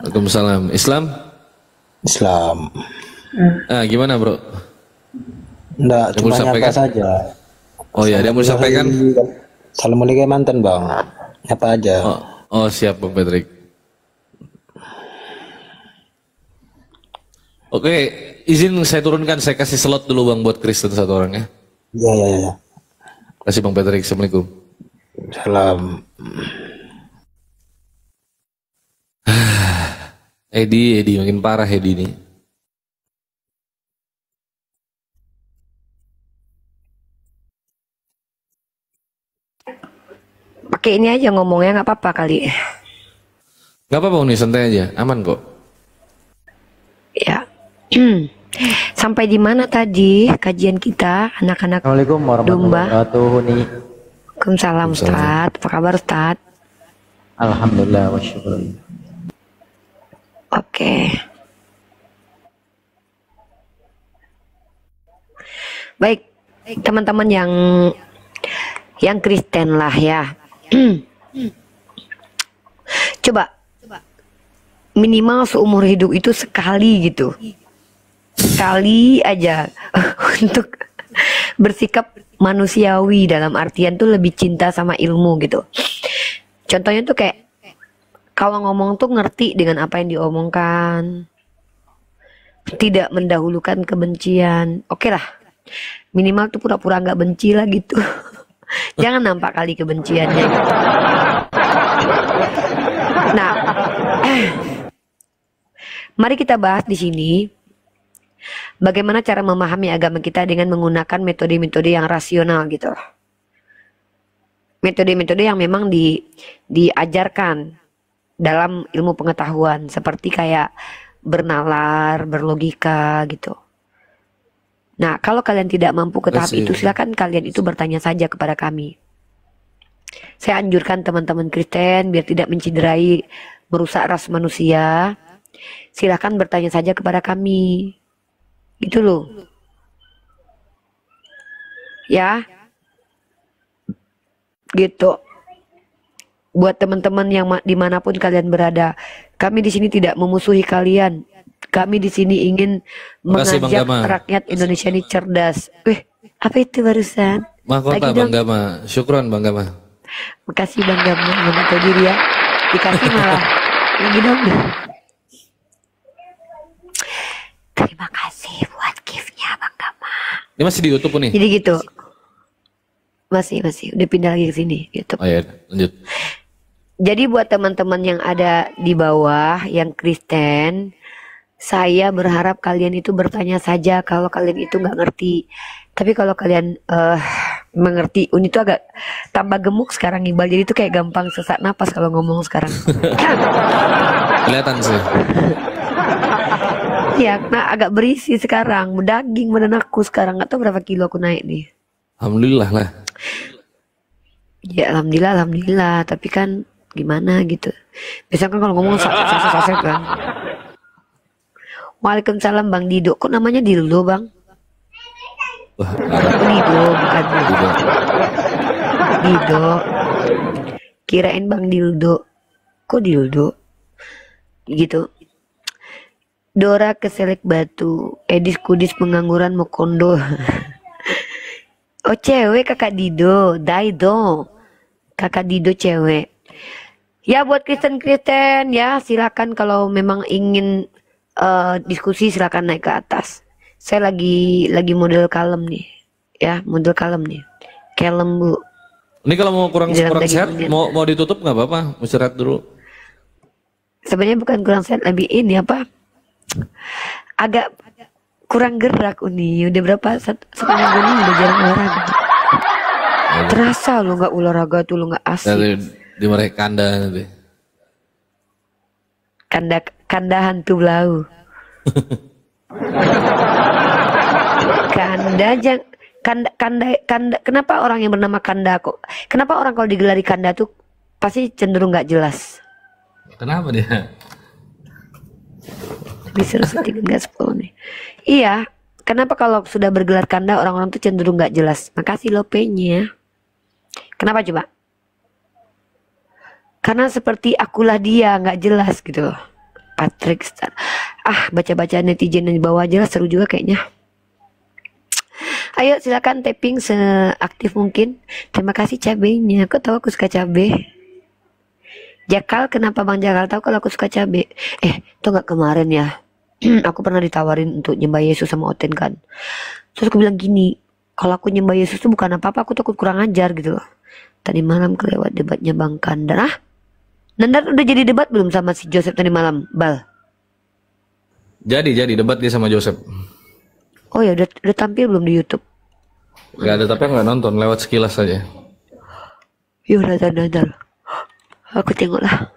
Waalaikumsalam. Islam? Islam. Gimana bro? Enggak, cuma nyapa saja. Oh ya, dia mau sampaikan. Assalamualaikum mantan Bang. Apa aja? Oh siap Bang Patrick. Oke, izin saya turunkan, saya kasih slot dulu Bang buat Kristen satu orang ya. Ya. Kasih Bang Patrick, Assalamualaikum. Salam. Edi makin parah Edi ini. Pakai ini aja ngomongnya, nggak apa-apa kali. Gak apa-apa nih, santai aja, aman kok. Ya. Sampai di mana tadi kajian kita anak-anak domba? Assalamualaikum warahmatullahi wabarakatuh. Waalaikumsalam Ustaz. Apa kabar Ustaz? Alhamdulillah wa syukur. Oke. Baik, teman-teman yang Kristen lah ya. Coba minimal seumur hidup itu sekali gitu. Sekali aja untuk bersikap manusiawi, dalam artian tuh lebih cinta sama ilmu gitu. Contohnya tuh kayak kalau ngomong tuh ngerti dengan apa yang diomongkan, tidak mendahulukan kebencian. Oke lah, minimal tuh pura-pura nggak benci lah gitu. Jangan nampak kali kebenciannya gitu. Nah, mari kita bahas di sini bagaimana cara memahami agama kita dengan menggunakan metode-metode yang rasional gitu. Metode-metode yang memang diajarkan dalam ilmu pengetahuan, seperti kayak bernalar, berlogika gitu. Nah, kalau kalian tidak mampu ke tahap itu, silakan kalian itu bertanya saja kepada kami. Saya anjurkan teman-teman Kristen biar tidak menciderai, merusak ras manusia. Silakan bertanya saja kepada kami. Gitu loh. Ya. Gitu. Buat teman-teman yang dimanapun kalian berada, kami di sini tidak memusuhi kalian. Kami di sini ingin mengajak rakyat Indonesia ini cerdas. Apa itu barusan? Mahkota Bang Gama. Syukron Bang Gama. Makasih Bang Gama, menutup diri ya. Dikasih malah lagi dong. Terima kasih buat gift-nya Bang Gama. Ini masih di YouTube nih? Jadi gitu. Masih. Udah pindah lagi ke sini YouTube. Oh ya, lanjut. Jadi buat teman-teman yang ada di bawah, yang Kristen, saya berharap kalian itu bertanya saja kalau kalian itu nggak ngerti. Tapi kalau kalian mengerti, Uni itu agak tambah gemuk sekarang Iqbal. Jadi itu kayak gampang sesak napas kalau ngomong sekarang. Kelihatan sih. Ya, nah agak berisi sekarang, mendaging badan aku sekarang, nggak tahu berapa kilo aku naik nih. Alhamdulillah lah. Ya alhamdulillah. Tapi kan gimana gitu. Biasanya kan kalau ngomong saset kan. Waalaikumsalam Bang Dido. Kok namanya Dildo Bang? Dido bukan Dido. Kirain Bang Dildo. Kok Dildo? Gitu. Dora keselek batu. Edis kudis pengangguran mau kondo. Oh cewek kakak Dido. Daido. Kakak Dido cewek. Ya buat Kristen-Kristen ya silakan kalau memang ingin diskusi silakan naik ke atas. Saya lagi model kalem nih. Ya, model kalem nih. Kalem Bu. Ini kalau mau kurang sehat mau ditutup nggak apa-apa, istirahat dulu. Sebenarnya bukan kurang sehat, lebih ini apa? Agak kurang gerak Uni. Udah berapa setengah bulan udah jarang olahraga. Terasa lo nggak olahraga tuh lo nggak asik. Di mereka kanda nanti. Kanda hantu belau. Kanda, kenapa orang yang bernama Kanda kok? Kenapa orang kalau digelari Kanda tuh pasti cenderung nggak jelas? Kenapa dia? Bisa setting gas nih. Iya, kenapa kalau sudah bergelar Kanda orang-orang tuh cenderung nggak jelas? Makasih lo P-nya. Kenapa coba? Karena seperti akulah dia, nggak jelas gitu loh. Patrick Star. Baca-baca netizen di bawah aja lah, seru juga kayaknya. Ayo silakan tapping seaktif mungkin. Terima kasih cabenya. Aku tahu aku suka cabe. Jakal, kenapa Bang Jakal tahu kalau aku suka cabe? Tuh nggak kemarin ya. Aku pernah ditawarin untuk nyembah Yesus sama Oten kan. Terus aku bilang gini, kalau aku nyembah Yesus itu bukan apa-apa, aku takut kurang ajar gitu loh. Tadi malam kelewat debatnya Bang Kandar. Nandar udah jadi debat belum sama si Joseph tadi malam, Bal? Jadi debat dia sama Joseph. Oh ya, udah tampil belum di YouTube? Gak ada, tapi nggak nonton, lewat sekilas saja. Yuk, nonton. Aku tengok lah.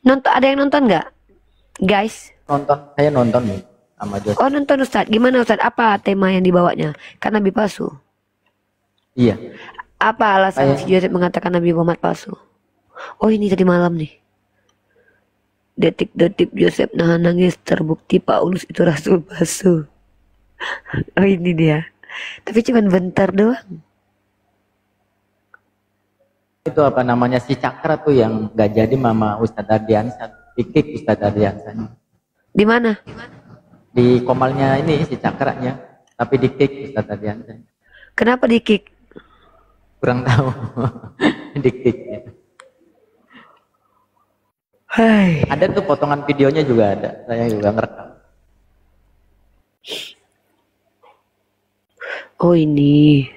Ada yang nonton nggak, guys? Nonton, saya nonton nih sama Joseph. Oh, nonton Ustadz. Gimana Ustadz? Apa tema yang dibawanya? Kan Nabi palsu. Iya. Apa alasan si Joseph mengatakan Nabi Muhammad palsu? Oh, ini tadi malam nih. Detik-detik Joseph nahan nangis, terbukti Paulus itu rasul palsu. Oh, ini dia. Tapi cuma bentar doang. Itu apa namanya, si Cakra tuh yang gak jadi Mama Ustadz Ardiansyah. Dikik Ustadz Ardiansyah. Di mana? Di Komalnya ini si Cakranya, tapi dikik Ustadz Ardiansyah. Kenapa dikik? Kurang tahu. Dikik. Hai. Ada tuh potongan videonya juga ada. Saya juga ngerekam. Oh, ini.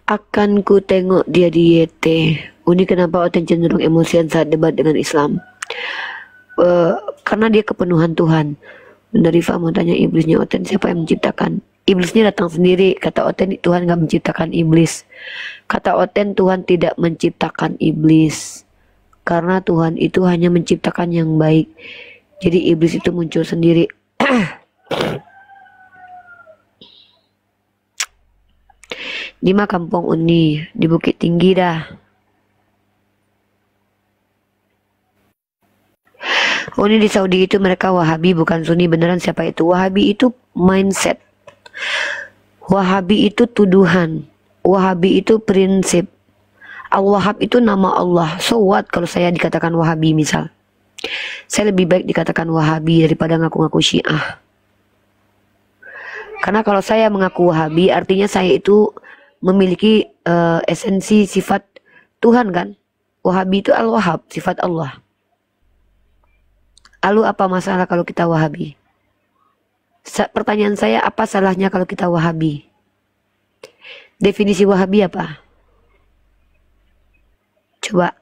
Akan ku tengok dia di YT. Ini kenapa Oten cenderung emosian saat debat dengan Islam? Karena dia kepenuhan Tuhan. Dari Rifa mau tanya iblisnya Oten siapa yang menciptakan? Iblisnya datang sendiri. Kata Oten Tuhan gak menciptakan iblis. Kata Oten Tuhan tidak menciptakan iblis. Karena Tuhan itu hanya menciptakan yang baik. Jadi iblis itu muncul sendiri. Di Kampung Uni, di Bukit Tinggi dah. Uni di Saudi itu mereka Wahabi bukan Sunni, beneran siapa itu? Wahabi itu mindset. Wahabi itu tuduhan. Wahabi itu prinsip. Al-Wahhab itu nama Allah. So what kalau saya dikatakan Wahabi misal? Saya lebih baik dikatakan Wahabi daripada ngaku-ngaku Syiah. Karena kalau saya mengaku Wahabi artinya saya itu memiliki esensi sifat Tuhan kan. Wahabi itu Al-Wahhab, sifat Allah. Lalu apa masalah kalau kita Wahabi? Pertanyaan saya, apa salahnya kalau kita Wahabi? Definisi Wahabi apa? Coba.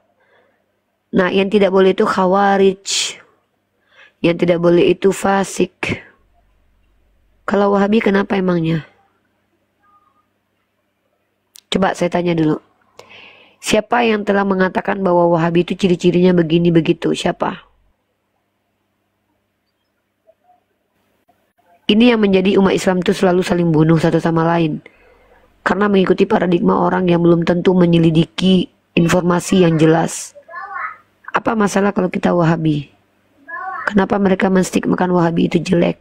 Nah, yang tidak boleh itu Khawarij. Yang tidak boleh itu fasik. Kalau Wahabi kenapa emangnya? Coba saya tanya dulu. Siapa yang telah mengatakan bahwa Wahabi itu ciri-cirinya begini begitu? Siapa? Ini yang menjadi umat Islam itu selalu saling bunuh satu sama lain. Karena mengikuti paradigma orang yang belum tentu menyelidiki informasi yang jelas. Apa masalah kalau kita Wahabi? Kenapa mereka menstigmakan Wahabi itu jelek?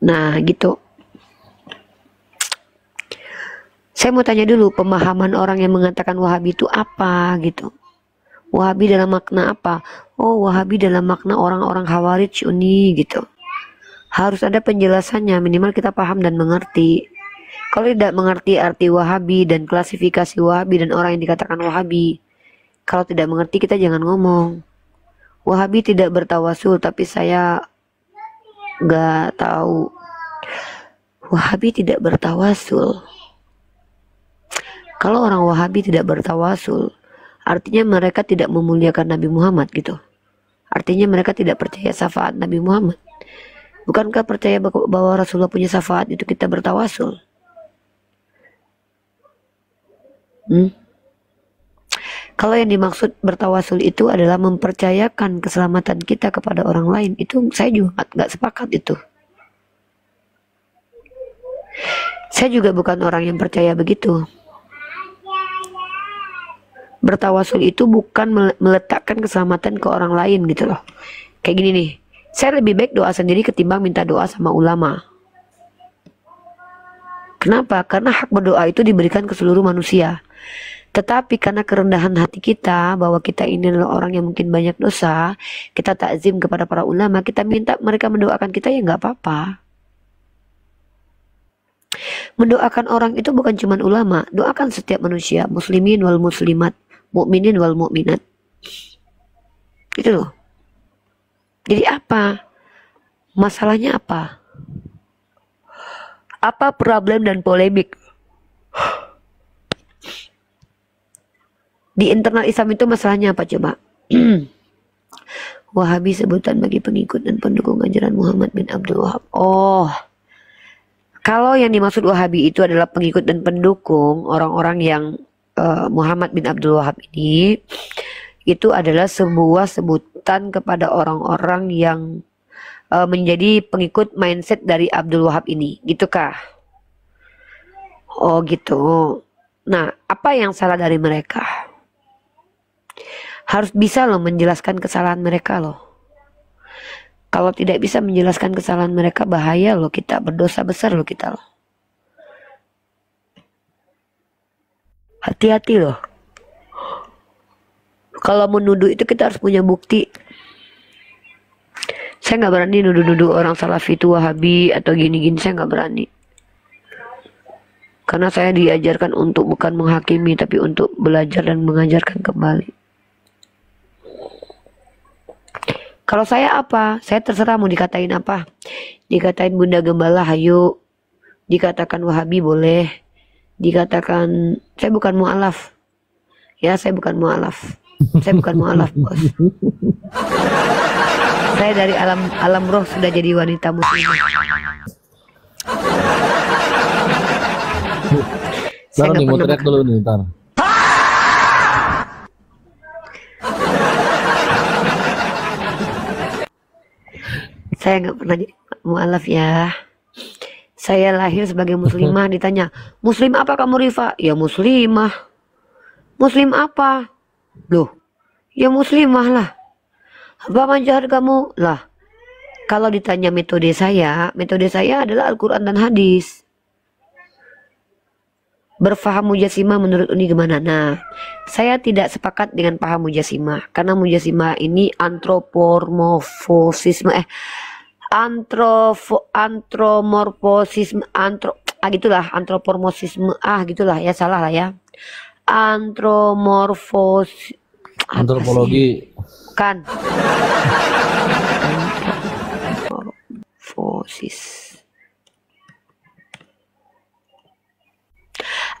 Nah, gitu. Saya mau tanya dulu, pemahaman orang yang mengatakan Wahabi itu apa gitu. Wahabi dalam makna apa? Oh, Wahabi dalam makna orang-orang Khawarij Uni gitu. Harus ada penjelasannya, minimal kita paham dan mengerti. Kalau tidak mengerti arti Wahabi dan klasifikasi Wahabi dan orang yang dikatakan Wahabi, kalau tidak mengerti kita jangan ngomong. Wahabi tidak bertawasul, tapi saya nggak tahu. Wahabi tidak bertawasul. Kalau orang Wahabi tidak bertawasul, artinya mereka tidak memuliakan Nabi Muhammad gitu. Artinya mereka tidak percaya syafaat Nabi Muhammad. Bukankah percaya bahwa Rasulullah punya syafaat itu kita bertawasul? Kalau yang dimaksud bertawasul itu adalah mempercayakan keselamatan kita kepada orang lain, itu saya juga nggak sepakat itu. Saya juga bukan orang yang percaya begitu. Bertawasul itu bukan meletakkan keselamatan ke orang lain gitu loh. Kayak gini nih, saya lebih baik doa sendiri ketimbang minta doa sama ulama. Kenapa? Karena hak berdoa itu diberikan ke seluruh manusia. Tetapi karena kerendahan hati kita, bahwa kita ini adalah orang yang mungkin banyak dosa, kita takzim kepada para ulama, kita minta mereka mendoakan kita, ya nggak apa-apa. Mendoakan orang itu bukan cuma ulama, doakan setiap manusia, muslimin wal muslimat, mukminin wal mukminat. Itu loh. Jadi apa? Masalahnya apa? Apa problem dan polemik? Di internal Islam itu masalahnya apa coba? Wahabi sebutan bagi pengikut dan pendukung ajaran Muhammad bin Abdul Wahab. Oh, kalau yang dimaksud Wahabi itu adalah pengikut dan pendukung orang-orang yang Muhammad bin Abdul Wahab ini, itu adalah sebuah sebutan kepada orang-orang yang menjadi pengikut mindset dari Abdul Wahab ini, gitukah? Oh gitu. Nah, apa yang salah dari mereka? Harus bisa loh menjelaskan kesalahan mereka loh. Kalau tidak bisa menjelaskan kesalahan mereka, bahaya loh, kita berdosa besar loh kita loh. Hati-hati loh. Kalau menuduh itu kita harus punya bukti. Saya nggak berani nuduh-nuduh orang Salafi itu Wahabi atau gini-gini, saya nggak berani. Karena saya diajarkan untuk bukan menghakimi, tapi untuk belajar dan mengajarkan kembali. Kalau saya apa? Saya terserah mau dikatain apa. Dikatain Bunda Gembala, hayu. Dikatakan Wahabi boleh. Dikatakan, saya bukan mu'alaf. Ya, saya bukan mu'alaf. Saya bukan mu'alaf, bos. Saya dari alam roh sudah jadi wanita muslimah. Saya nggak mau teriak dulu nih, ntar. Saya nggak pernah jadi mu'alaf ya. Saya lahir sebagai muslimah, ditanya, Muslim apa kamu Rifa? Ya muslimah. Muslim apa? Loh, ya muslimah lah. Apa manjahar kamu? Lah, kalau ditanya metode saya adalah Al-Quran dan hadis. Berfaham Mujasimah menurut Uni gimana? Nah, saya tidak sepakat dengan paham Mujasimah. Karena Mujasimah ini antromorfosisme, gitulah, antropomorfisme, gitulah ya, salah lah ya. Antropologi. Kan.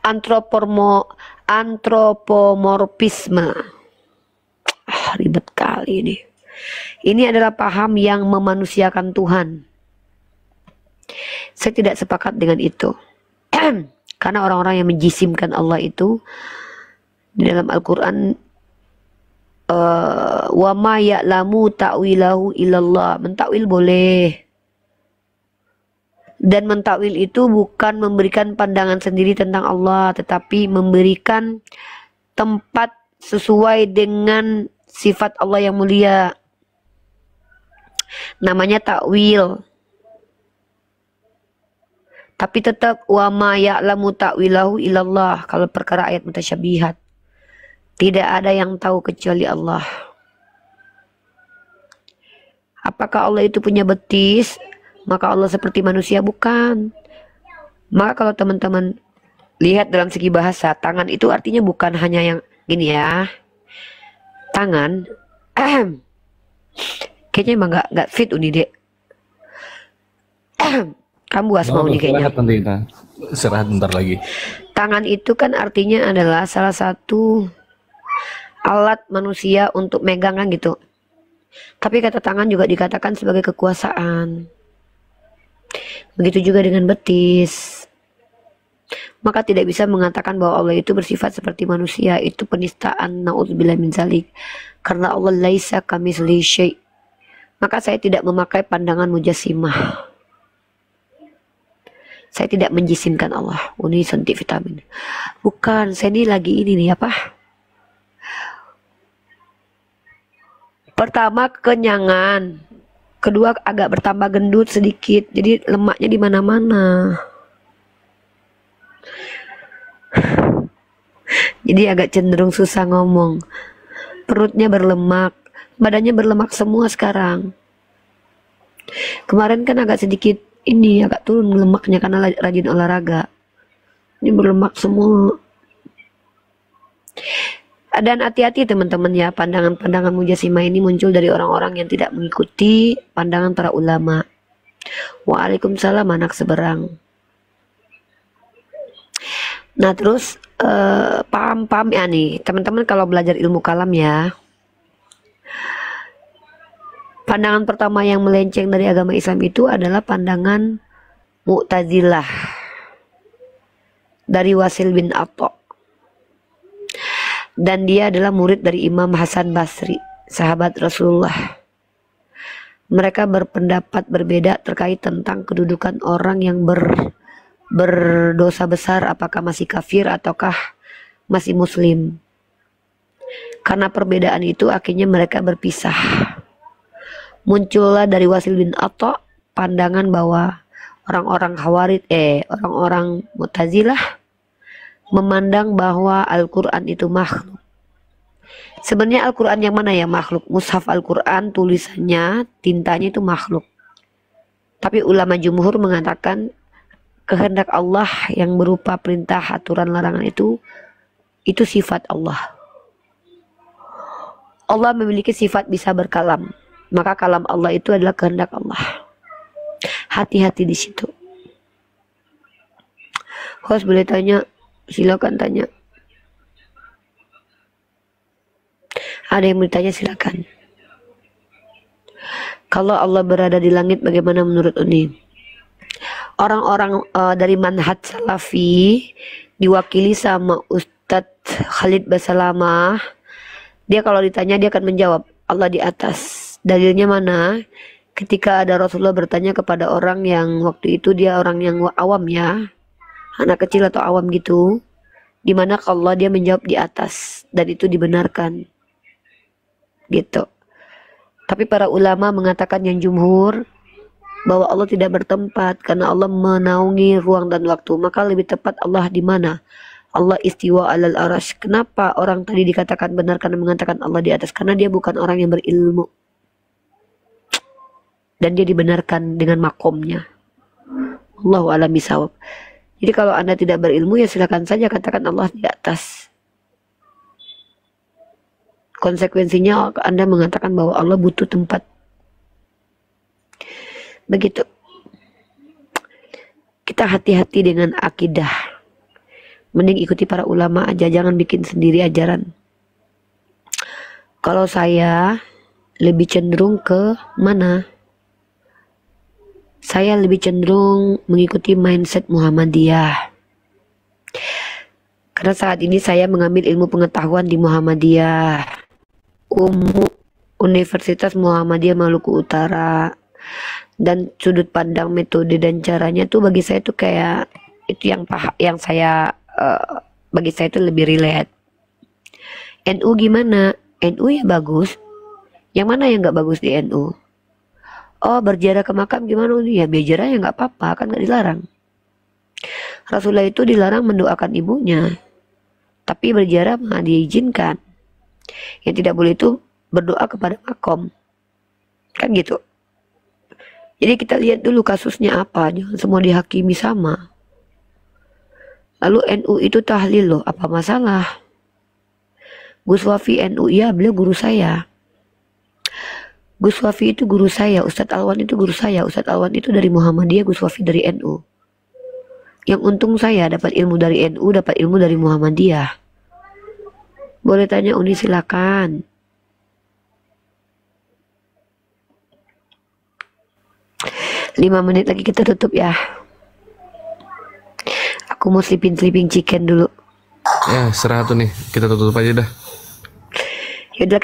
Antropomorfisme. Ribet kali ini. Ini adalah paham yang memanusiakan Tuhan. Saya tidak sepakat dengan itu. Karena orang-orang yang menjisimkan Allah itu di dalam Al-Quran, wa ma ya'lamu ta'wilahu illallah. Mentakwil boleh. Dan mentakwil itu bukan memberikan pandangan sendiri tentang Allah, tetapi memberikan tempat sesuai dengan sifat Allah yang mulia. Namanya takwil. Tapi tetap wa ma ya'lamu ta'wilahu illallah. Kalau perkara ayat mutasyabihat, tidak ada yang tahu kecuali Allah. Apakah Allah itu punya betis? Maka Allah seperti manusia? Bukan. Maka kalau teman-teman lihat dalam segi bahasa, tangan itu artinya bukan hanya yang gini ya. Tangan. Kayaknya emang nggak fit Uni dek. Kamu asmau nih kayaknya. Istirahat bentar lagi. Tangan itu kan artinya adalah salah satu alat manusia untuk megang kan gitu. Tapi kata tangan juga dikatakan sebagai kekuasaan. Begitu juga dengan betis. Maka tidak bisa mengatakan bahwa Allah itu bersifat seperti manusia. Itu penistaan, na'udzubillah min zalik. Karena Allah laisa kamitslihi syai'. Maka saya tidak memakai pandangan Mujasimah. Saya tidak menjisimkan Allah. Ini suntik vitamin. Bukan, saya ini lagi ini nih apa? Pertama kekenyangan. Kedua agak bertambah gendut sedikit. Jadi lemaknya di mana-mana. Jadi agak cenderung susah ngomong. Perutnya berlemak, badannya berlemak semua sekarang. Kemarin kan agak sedikit ini, agak turun lemaknya karena rajin olahraga. Ini berlemak semua. Dan hati-hati teman-teman ya, pandangan-pandangan mujasimah ini muncul dari orang-orang yang tidak mengikuti pandangan para ulama. Waalaikumsalam anak seberang. Nah terus paham-paham ya nih teman-teman kalau belajar ilmu kalam ya. Pandangan pertama yang melenceng dari agama Islam itu adalah pandangan Mu'tazilah dari Wasil bin Atha. Dan dia adalah murid dari Imam Hasan Basri, sahabat Rasulullah. Mereka berpendapat berbeda terkait tentang kedudukan orang yang berdosa besar, apakah masih kafir ataukah masih muslim. Karena perbedaan itu akhirnya mereka berpisah. Muncullah dari Wasil bin Atha pandangan bahwa orang-orang Khawarij, orang-orang Mu'tazilah memandang bahwa Al-Quran itu makhluk. Sebenarnya Al-Quran yang mana ya makhluk? Mushaf Al-Quran tulisannya, tintanya itu makhluk. Tapi ulama jumhur mengatakan kehendak Allah yang berupa perintah, aturan, larangan itu sifat Allah. Allah memiliki sifat bisa berkalam. Maka kalam Allah itu adalah kehendak Allah. Hati-hati di situ. Host boleh tanya? Silakan tanya. Ada yang mau ditanya silakan. Kalau Allah berada di langit bagaimana menurut Uni? Orang-orang dari manhaj salafi diwakili sama Ustadz Khalid Basalamah. Dia kalau ditanya dia akan menjawab Allah di atas. Dalilnya mana? Ketika ada Rasulullah bertanya kepada orang yang waktu itu dia orang yang awam ya, anak kecil atau awam gitu, dimana kalau dia menjawab di atas dan itu dibenarkan gitu. Tapi para ulama mengatakan yang jumhur bahwa Allah tidak bertempat karena Allah menaungi ruang dan waktu. Maka lebih tepat Allah di mana? Allah istiwa alal arash. Kenapa orang tadi dikatakan benar karena mengatakan Allah di atas? Karena dia bukan orang yang berilmu dan dia dibenarkan dengan makomnya. Allahu a'lam bishawab. Jadi kalau Anda tidak berilmu ya silakan saja katakan Allah di atas. Konsekuensinya Anda mengatakan bahwa Allah butuh tempat. Begitu. Kita hati-hati dengan akidah. Mending ikuti para ulama aja, jangan bikin sendiri ajaran. Kalau saya lebih cenderung ke mana? Saya lebih cenderung mengikuti mindset Muhammadiyah. Karena saat ini saya mengambil ilmu pengetahuan di Muhammadiyah. Universitas Muhammadiyah Maluku Utara. Dan sudut pandang, metode dan caranya tuh bagi saya tuh kayak itu yang saya bagi saya itu lebih relate. NU gimana? NU ya bagus. Yang mana yang nggak bagus di NU? Oh berziarah ke makam gimana nih? Ya berziarah ya nggak apa-apa, kan nggak dilarang. Rasulullah itu dilarang mendoakan ibunya, tapi berziarah mah diizinkan. Yang tidak boleh itu berdoa kepada makom, kan gitu. Jadi kita lihat dulu kasusnya apa, jangan semua dihakimi sama. Lalu NU itu tahlil loh, apa masalah? Gus Wafi NU, ya beliau guru saya. Gus Wafi itu guru saya, Ustadz Alwan itu guru saya. Ustadz Alwan itu dari Muhammadiyah, Gus Wafi dari NU. Yang untung saya dapat ilmu dari NU, dapat ilmu dari Muhammadiyah. Boleh tanya Uni silakan. 5 menit lagi kita tutup ya. Aku mau sleeping chicken dulu. Ya, istirahat tuh nih. Kita tutup aja dah. Yaudah.